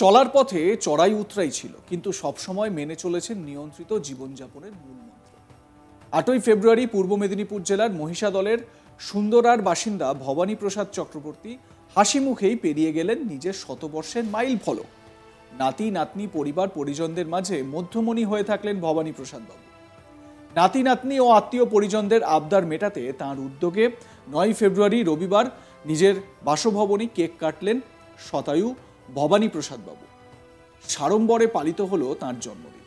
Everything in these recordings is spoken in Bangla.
চলার পথে চড়াই উতরাই ছিল, কিন্তু সবসময় মেনে চলেছেন নিয়ন্ত্রিত জীবনযাপনের মূলমন্ত্র। 8ই ফেব্রুয়ারি পূর্ব মেদিনীপুর জেলার মহিষাদলের সুন্দরার বাসিন্দা ভবানী প্রসাদ চক্রবর্তী হাসি মুখেই পেরিয়ে গেলেন নিজের শতবর্ষের মাইল ফলক। নাতি নাতনি পরিবার পরিজনদের মাঝে মধ্যমণি হয়ে থাকলেন ভবানী প্রসাদ বাবু। নাতি নাতনি ও আত্মীয় পরিজনদের আবদার মেটাতে তাঁর উদ্যোগে 9 ফেব্রুয়ারি রবিবার নিজের বাসভবনে কেক কাটলেন শতায়ু ভবানী প্রসাদ বাবু। সাড়ম্বরে পালিত হলো তাঁর জন্মদিন।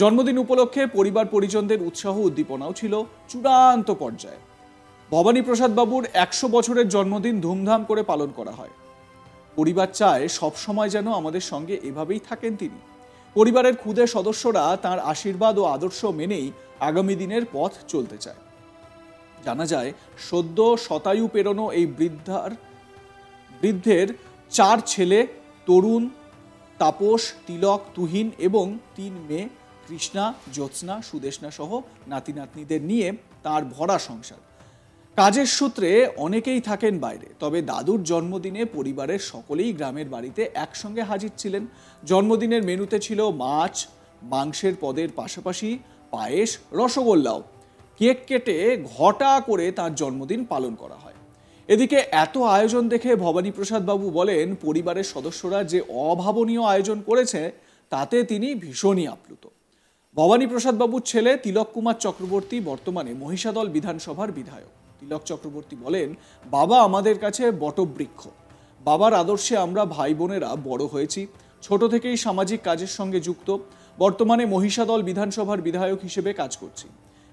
জন্মদিন উপলক্ষে পরিবার পরিজনদের উৎসাহ উদ্দীপনাও ছিল চূড়ান্ত পর্যায়ে। ভবানী প্রসাদ বাবুর 100 বছরের জন্মদিন ধুমধাম করে পালন করা হয়। পরিবার চায় সবসময় যেন আমাদের সঙ্গে এভাবেই থাকেন তিনি। পরিবারের ক্ষুদে সদস্যরা তাঁর আশীর্বাদ ও আদর্শ মেনেই আগামী দিনের পথ চলতে চায়। জানা যায়, সদ্য শতায়ু পেরোনো এই বৃদ্ধের 4 ছেলে, তরুণ, তাপস, তিলক, তুহিন এবং 3 মেয়ে কৃষ্ণা, জ্যোৎস্না, সুদেষ্ণা সহ নাতি নাতনিদের নিয়ে তার ভরা সংসার। কাজের সূত্রে অনেকেই থাকেন বাইরে, তবে দাদুর জন্মদিনে পরিবারের সকলেই গ্রামের বাড়িতে একসঙ্গে হাজির ছিলেন। জন্মদিনের মেনুতে ছিল মাছ, মাংসের পদের পাশাপাশি পায়েস, রসগোল্লাও। কেক কেটে ঘটা করে তার জন্মদিন পালন করা হয়। এদিকে এত আয়োজন দেখে ভবানী প্রসাদ বাবু বলেন, পরিবারের সদস্যরা যে অভাবনীয় আয়োজন করেছে তাতে তিনি ভীষণই আপ্লুত। ভবানী প্রসাদ বাবুর ছেলে তিলক কুমার চক্রবর্তী বর্তমানে মহিষাদল বিধানসভার বিধায়ক। তিলক চক্রবর্তী বলেন, বাবা আমাদের কাছে বটবৃক্ষ। বাবার আদর্শে আমরা ভাই বোনেরা বড় হয়েছি। ছোট থেকেই সামাজিক কাজের সঙ্গে যুক্ত। বর্তমানে মহিষাদল বিধানসভার বিধায়ক হিসেবে কাজ করছি।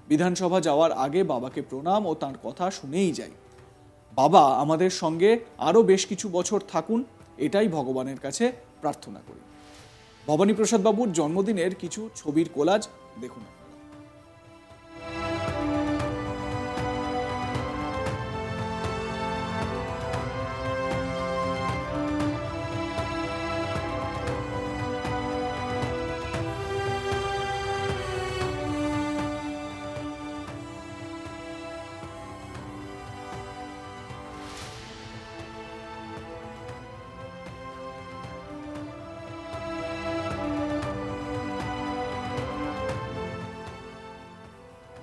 বিধানসভা যাওয়ার আগে বাবাকে প্রণাম ও তাঁর কথা শুনেই যাই। বাবা আমাদের সঙ্গে আরও বেশ কিছু বছর থাকুন, এটাই ভগবানের কাছে প্রার্থনা করি। ভবানী প্রসাদ বাবুর জন্মদিনের কিছু ছবির কোলাজ দেখুন।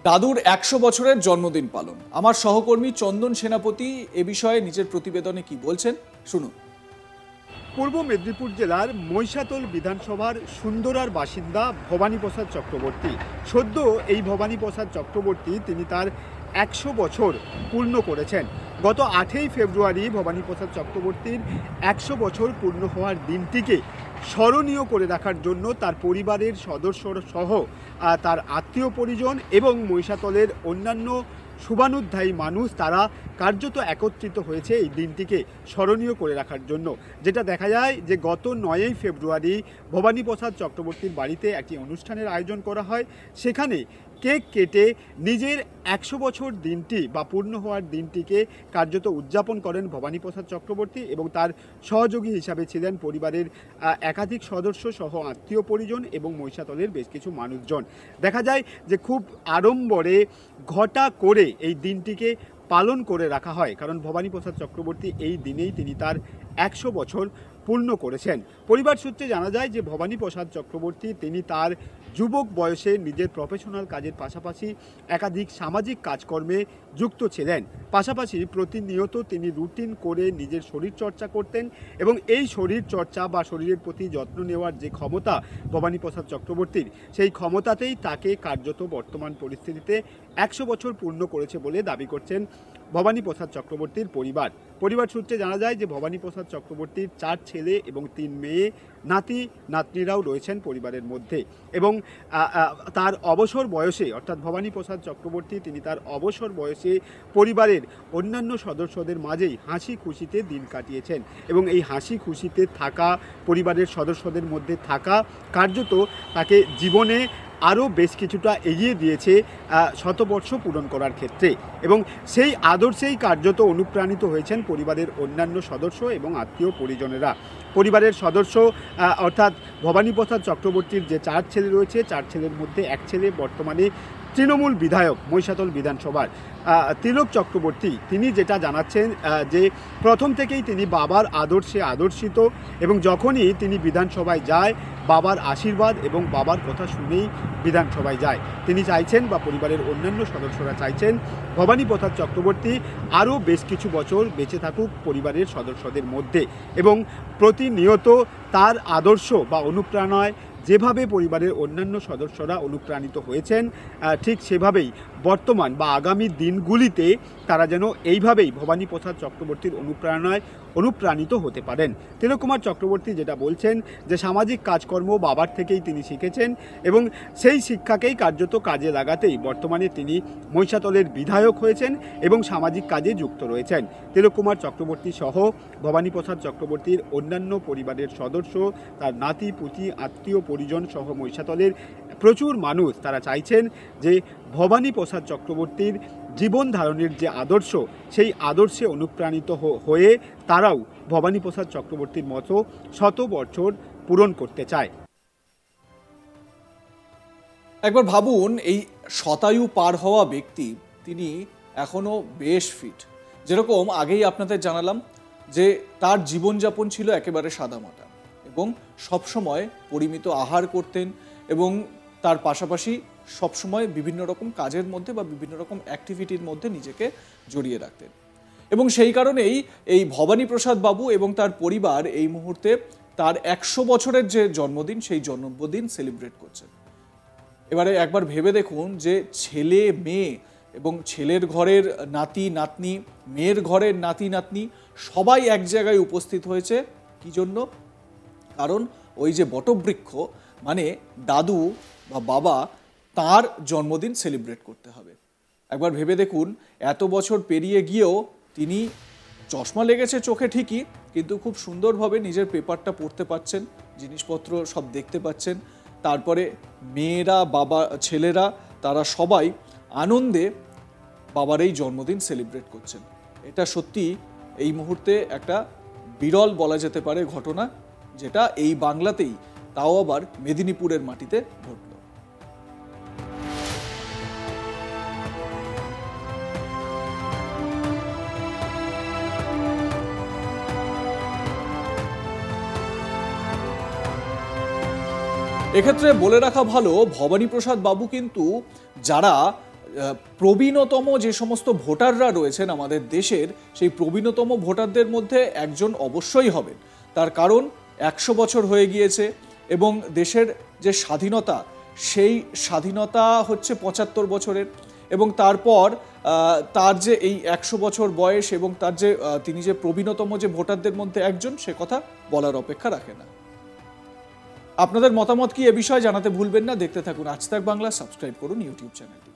দাদুর 100 বছরের জন্মদিন পালন। আমার সহকর্মী চন্দন সেনাপতি এ বিষয়ে নিজের প্রতিবেদনে কি বলছেন শুনুন। পূর্ব মেদিনীপুর জেলার মহিষাদল বিধানসভার সুন্দরার বাসিন্দা ভবানী প্রসাদ চক্রবর্তী। সদ্য এই ভবানী প্রসাদ চক্রবর্তী তিনি তার 100 বছর পূর্ণ করেছেন। গত 8ই ফেব্রুয়ারি ভবানী প্রসাদ চক্রবর্তীর 100 বছর পূর্ণ হওয়ার দিনটিকে স্মরণীয় করে রাখার জন্য তার পরিবারের সদস্য সহ তার আত্মীয় পরিজন এবং মহিষাদলের অন্যান্য শুভানুধ্যায়ী মানুষ তারা কার্যত একত্রিত হয়েছে এই দিনটিকে স্মরণীয় করে রাখার জন্য। যেটা দেখা যায় যে গত 9ই ফেব্রুয়ারি ভবানী প্রসাদ চক্রবর্তীর বাড়িতে একটি অনুষ্ঠানের আয়োজন করা হয়। সেখানে কেক কেটে নিজের 100 বছর দিনটি বা পূর্ণ হওয়ার দিনটিকে কার্যত উদযাপন করেন ভবানী প্রসাদ চক্রবর্তী এবং তার সহযোগী হিসাবে ছিলেন পরিবারের একাধিক সদস্য সহ আত্মীয় পরিজন এবং মহিষাদলের বেশ কিছু মানুষজন। দেখা যায় যে খুব আড়ম্বরে ঘটা করে এই দিনটিকে পালন করে রাখা হয়, কারণ ভবানী প্রসাদ চক্রবর্তী এই দিনেই তিনি তার 100 বছর পূর্ণ করেছেন। পরিবার সূত্রে জানা যায় যে ভবানী প্রসাদ চক্রবর্তী তিনি তার যুবক বয়সে নিজের প্রফেশনাল কাজের পাশাপাশি একাধিক সামাজিক কাজকর্মে যুক্ত ছিলেন। পাশাপাশি প্রতিনিয়ত তিনি রুটিন করে নিজের শরীর চর্চা করতেন এবং এই শরীর চর্চা বা শরীরের প্রতি যত্ন নেওয়ার যে ক্ষমতা ভবানী প্রসাদ চক্রবর্তীর, সেই ক্ষমতাতেই তাকে কার্যত বর্তমান পরিস্থিতিতে 100 বছর পূর্ণ করেছে বলে দাবি করছেন ভবানী প্রসাদ চক্রবর্তীর পরিবার সূত্রে জানা যায় যে ভবানী প্রসাদ চক্রবর্তীর 4 ছেলে এবং 3 মেয়ে, নাতি নাতনিরাও রয়েছেন পরিবারের মধ্যে এবং তার অবসর বয়সে অর্থাৎ ভবানী প্রসাদ চক্রবর্তী তিনি তার অবসর বয়সে পরিবারের অন্যান্য সদস্যদের মাঝেই হাসি খুশিতে দিন কাটিয়েছেন এবং এই হাসি খুশিতে থাকা, পরিবারের সদস্যদের মধ্যে থাকা কার্যত তাকে জীবনে আরও বেশ কিছুটা এগিয়ে দিয়েছে শতবর্ষ পূরণ করার ক্ষেত্রে এবং সেই আদর্শেই কার্যত অনুপ্রাণিত হয়েছেন পরিবারের অন্যান্য সদস্য এবং আত্মীয় পরিজনেরা। পরিবারের সদস্য অর্থাৎ ভবানী প্রসাদ চক্রবর্তীর যে 4 ছেলে রয়েছে, 4 ছেলের মধ্যে এক ছেলে বর্তমানে তৃণমূল বিধায়ক মহিষাদল বিধানসভার তিলক চক্রবর্তী, তিনি যেটা জানাচ্ছেন যে প্রথম থেকেই তিনি বাবার আদর্শে আদর্শিত এবং যখনই তিনি বিধানসভায় যায় বাবার আশীর্বাদ এবং বাবার কথা শুনেই বিধানসভায় যায়। তিনি চাইছেন বা পরিবারের অন্যান্য সদস্যরা চাইছেন ভবানী প্রসাদ চক্রবর্তী আরও বেশ কিছু বছর বেঁচে থাকুক পরিবারের সদস্যদের মধ্যে এবং প্রতিনিয়ত তার আদর্শ বা অনুপ্রেরণায় যেভাবে পরিবারের অন্যান্য সদস্যরা অনুপ্রাণিত হয়েছেন ঠিক সেভাবেই বর্তমান বা আগামী দিনগুলিতে তারা যেন এইভাবেই ভবানী প্রসাদ চক্রবর্তীর অনুপ্রাণিত হতে পারেন। তিলক কুমার চক্রবর্তী যেটা বলছেন যে সামাজিক কাজকর্ম বাবার থেকেই তিনি শিখেছেন এবং সেই শিক্ষাকেই কার্যত কাজে লাগাতেই বর্তমানে তিনি মহিষাদলের বিধায়ক হয়েছেন এবং সামাজিক কাজে যুক্ত রয়েছেন। তিলক কুমার চক্রবর্তী সহ ভবানী প্রসাদ চক্রবর্তীর অন্যান্য পরিবারের সদস্য, তার নাতি পুতি আত্মীয় পরিজন সহ মহিষাদলের প্রচুর মানুষ তারা চাইছেন যে ভবানী প্রসাদ চক্রবর্তীর জীবন ধারণের যে আদর্শ সেই আদর্শে অনুপ্রাণিত হয়ে তারাও ভবানী প্রসাদ চক্রবর্তীর মতো 100 বছর পূরণ করতে চায়। একবার ভাবুন, এই শতায়ু পার হওয়া ব্যক্তি তিনি এখনো বেশ ফিট। যেরকম আগেই আপনাদের জানালাম যে তার জীবনযাপন ছিল একেবারে সাদামাটা এবং সবসময় পরিমিত আহার করতেন এবং তার পাশাপাশি সবসময় বিভিন্ন রকম কাজের মধ্যে বা বিভিন্ন রকম অ্যাক্টিভিটির মধ্যে নিজেকে জড়িয়ে রাখতেন এবং সেই কারণেই এই ভবানী প্রসাদ বাবু এবং তার পরিবার এই মুহূর্তে তার 100 বছরের যে জন্মদিন সেই জন্মদিন সেলিব্রেট করছেন। এবারে একবার ভেবে দেখুন যে ছেলে মেয়ে এবং ছেলের ঘরের নাতি নাতনি, মেয়ের ঘরের নাতি নাতনি সবাই এক জায়গায় উপস্থিত হয়েছে। কি জন্য? কারণ ওই যে বটবৃক্ষ মানে দাদু বা বাবা, তার জন্মদিন সেলিব্রেট করতে হবে। একবার ভেবে দেখুন, এত বছর পেরিয়ে গিয়েও তিনি চশমা লেগেছে চোখে ঠিকই, কিন্তু খুব সুন্দরভাবে নিজের পেপারটা পড়তে পারছেন, জিনিসপত্র সব দেখতে পাচ্ছেন। তারপরে মেয়েরা, বাবা, ছেলেরা তারা সবাই আনন্দে বাবার এই জন্মদিন সেলিব্রেট করছেন। এটা সত্যি এই মুহূর্তে একটা বিরল বলা যেতে পারে ঘটনা, যেটা এই বাংলাতেই, তাও আবার মেদিনীপুরের মাটিতে ঘটল। এক্ষেত্রে বলে রাখা ভালো, ভবানী প্রসাদ বাবু কিন্তু যারা প্রবীণতম যে সমস্ত ভোটাররা রয়েছেন আমাদের দেশের, সেই প্রবীণতম ভোটারদের মধ্যে একজন অবশ্যই হবেন। তার কারণ 100 বছর হয়ে গিয়েছে এবং দেশের যে স্বাধীনতা, সেই স্বাধীনতা হচ্ছে 75 বছরের এবং তারপর তার যে এই 100 বছর বয়স এবং তার যে তিনি যে প্রবীণতম যে ভোটারদের মধ্যে একজন, সে কথা বলার অপেক্ষা রাখে না। আপনাদের মতামত কি এ বিষয়ে জানাতে ভুলবেন না। দেখতে থাকুন আজ তাক বাংলা, সাবস্ক্রাইব করুন ইউটিউব চ্যানেলটি।